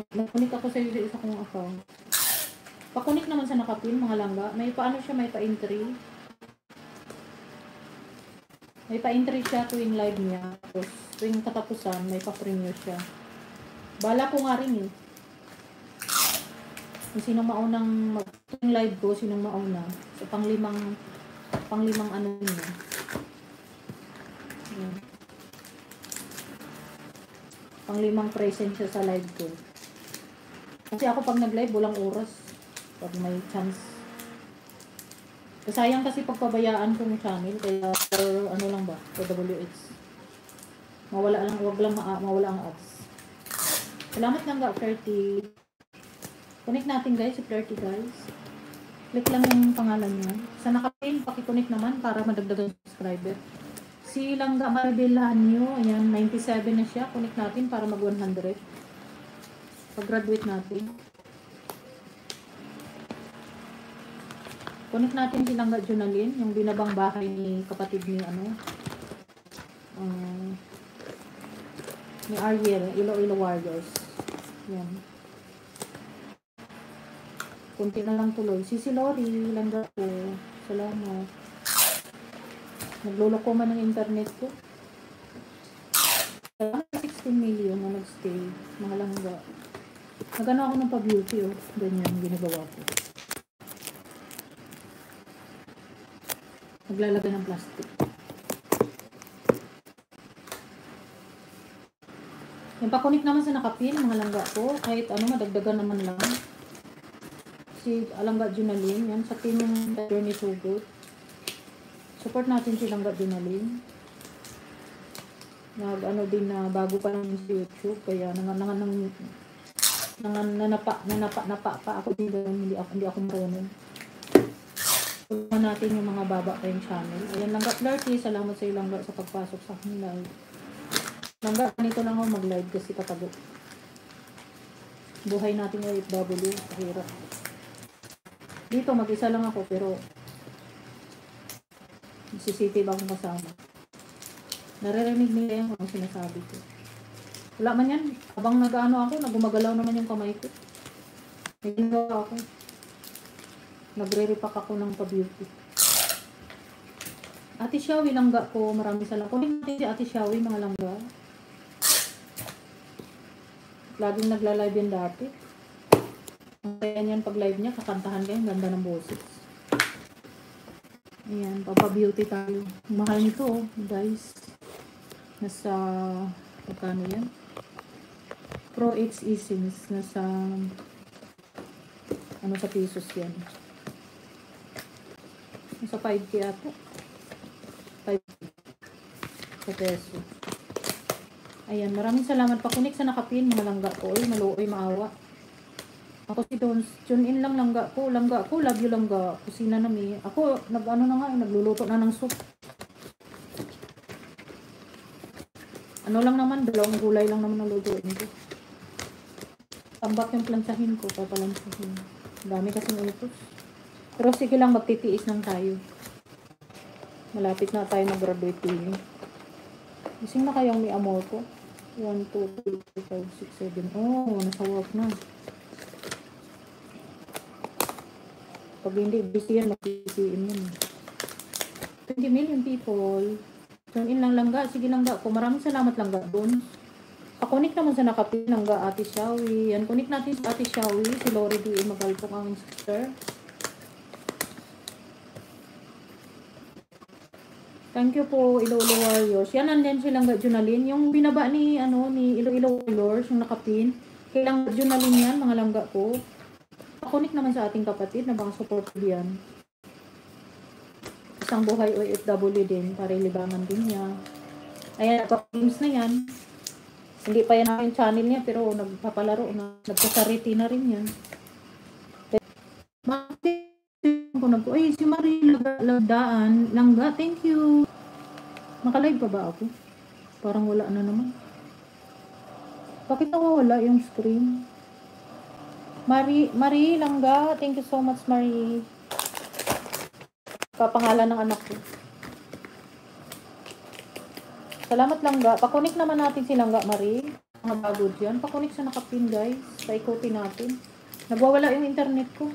Nakunik ako sa isa kong account. Pakunik naman sa nakapin, mga langga. May paano siya, may pa-entry. May pa-entry siya tuwing live niya. Tapos tuwing katapusan, may pa-premiere siya. Bala ko nga rin eh. Kung sinong maunang tuwing live ko, sinong mauna. So panglimang ano niya. Yan. Panglimang present siya sa live ko. Kasi ako pag nag-live, walang oras. Pag may chance. Sayang kasi pagpabayaan kong channel. Kaya for ano lang ba? For WH. Mawala lang, wag lang mawala ang ads. Salamat lang ga, 30. Connect natin guys, si 30 guys. Click lang yung pangalan niya. Sa nakapin, pakiconnect naman para madagdagan subscriber. Si Langga Marabelanyo, ayan, 97 na siya. Connect natin para mag 100. Pag-graduate natin. Connect natin si Langga Junalin, yung binabang bahay ni kapatid ni ni Ariel, Iloilo Warriors. Yan. Kunti na lang tuloy. Si Lori, Langga ko. Salamat. Nagluloko man ng internet ko. Salamat 16 million na nag-stay. Mga Langga. Nagano ako ng pa-beauty oh. Ganyan, ginagawa ko. Naglalagay ng plastic. Yung pakunik naman sa nakapin, mga Langga ko. Kahit ano, madagdagan naman lang. Si Langga Junalin, yan. Sa team yung Journey So Good. Support natin si Langga Junalin. Ano din na bago pa lang sa YouTube. Kaya nanapa pa ako din. Hindi ako marunong. Tulungan natin yung mga baba pa yung channel. Ayan, Langga Flirty. Salamat sa iyo, Langga, sa pagpasok sa aking live. Langga, ganito lang ako mag-live kasi katago. Buhay natin yung OFW. Hirap. Dito, mag-isa lang ako, pero CCTV akong kasama. Naririnig nila yung mga sinasabi ko. Wala man yan. Habang nag-ano ako, nagumagalaw naman yung kamay ko. Nagagawa ako. Nagre-repack ako ng pa-beauty. Ate Shawi, Langga ko. Maraming salamat. Kunin natin si Ate Shawi, mga Langga. Laging nagla-live yan dati. Kaya yan pag live niya, kakantahan kayo. Ganda ng boses. Ayan, papa-beauty tayo. Mahal nito, oh, guys. Nasa, pagkano yan? Pro H Essence. Nasa, ano sa pesos yan? Nasa 5K ata. 5K. Sa peso. Ayan, maraming salamat. Pakunik sa nakapin, mga Langga ko. Oy, maluoy, maawa. Ako si Don, tune in lang Langga ko, love you Langga. Kusina na mi. Ako, nag-ano na nga, nagluluto na ng soup. Ano lang naman, dalawang gulay lang naman ang lutuin ko. Tambak yung plansahin ko, papalansahin. Dami kasing utos. Pero sige lang, magtitiis lang tayo. Malapit na tayo mag-graduate din. Gising na kayong may amor ko. 1, 2, 3, 4, 5, 6, 7. Oh, nasa work na. Pag hindi busy yan, mag-BCM yun. 20 million people. Tune in lang Langga. Sige Langga ko. Maraming salamat Langga doon. Pakunik naman sa nakapin Langga Ate Shawi. Yan, kunik natin sa Ate Shawi. Si Lori D. Magalpong ang sister. Thank you po, Iloilo Warriors. Yan, nandyan si Langga Junalin. Yung binaba ni, ni Iloilo Warriors, yung nakapin. Kay Langga Junalin yan, mga Langga ko. Pakunik naman sa ating kapatid na baka support yan. Isang buhay OFW din, para libangan din niya. Ayan, games na yan. Hindi pa yan ang channel niya, pero nagpapalaro na. Nagpasariti na rin yan. Ay, si Marie Lagdaan. Langga, thank you. Nakalive pa ba ako? Parang wala na naman. Bakit nawawala yung screen? Marie Langga, thank you so much Marie. Kapangalan ng anak ko. Salamat Langga. Pakunik naman natin si Langga Marie. mga bago dyan. Pakunik sa nakapin guys. Paikutin natin. Nagwawala yung internet ko.